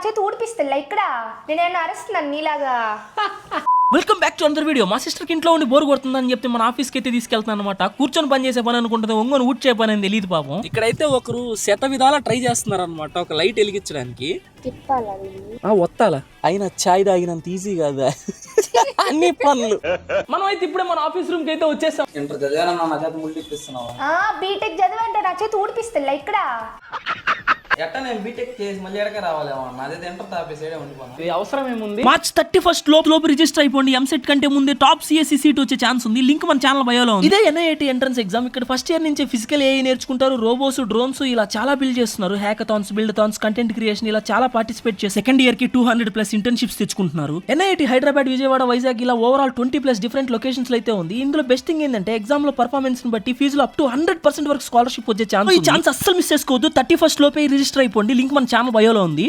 చేతి ఊడిపిస్తా ఇక్కడ నేనేమన్నా అరుస్తున్నాను నీలాగా. Welcome back to another video. మా సిస్టర్కి ఇంట్లో ఉండి బోర్ కొడుతుందని చెప్తే మన ఆఫీస్కి అయితే తీసుకెళ్తాను అనమాట. కూర్చొని పని చేసే పని అనుకుంటుంది, ఒంగోని ఊడ్చే పని అని తెలియదు పాపం. ఇక్కడైతే ఒకరు శత విధాలా ట్రై చేస్తున్నారు అనమాట ఒక లైట్ వెలిగించడానికి. వత్తాలా అయినా ఛాయ్ తాగినంత ఈజీ కాదా అన్ని పనులు. మనం అయితే ఇప్పుడే మన ఆఫీస్ రూమ్ కి అయితే వచ్చేసాం. బీటెక్ చదివంటే నా చేతి ఊడిపిస్తా ఇక్కడ. ఎట్టా నేను బీటెక్ చేసి మళ్ళీ ఎడక రావాలేమో అదే ఇంటర్ తాపేసేడే ఉండిపోయినా. ఇది అవసరం ఏముంది? మార్చ్ 31 లోపు రిజిస్టర్ అయిపోండి. ఎంసెట్ కంటే ముందే టాప్ సిఎస్సి సీట్ వచ్చే ఛాన్స్ ఉంది. లింక్ మన ఛానల్ బయోలో ఉంది. ఇదే NIT ఎంట్రన్స్ ఎగ్జామ్. ఇక్కడ ఫస్ట్ ఇయర్ నుంచి ఫిజికల్ AI నేర్చుకుంటారు, రోబోస్, డ్రోన్స్ ఇలా చాలా బిల్డ్ చేస్తున్నారు. హ్యాకథాన్స్, బిల్డథాన్స్, కంటెంట్ క్రియేషన్ ఇలా చాలా పార్టిసిపేట్ చేసి సెకండ్ ఇయర్ కి 200+ ఇంటర్న్షిప్స్ తెచ్చుకుంటున్నారు. NIT హైదరాబాద్, విజయవాడ, వైజాగ్ ఇలా ఓవరాల్ 20+ డిఫరెంట్ లొకేషన్స్ అయితే ఉంది. ఇందులో బెస్ట్ థింగ్ ఏంటంటే ఎగ్జామ్ లో పర్ఫార్మెన్స్ ని బట్టి ఫీజులో అప్ టు 100% వరకు స్కాలర్షిప్ వచ్చే ఛాన్స్. ఈ ఛాన్స్ అస్సలు మిస్ చేసుకోవద్దు. 31 లోపే రిజిస్టర్ అయిపోండి. లింక్ మన ఛానల్ బయోలో ఉంది.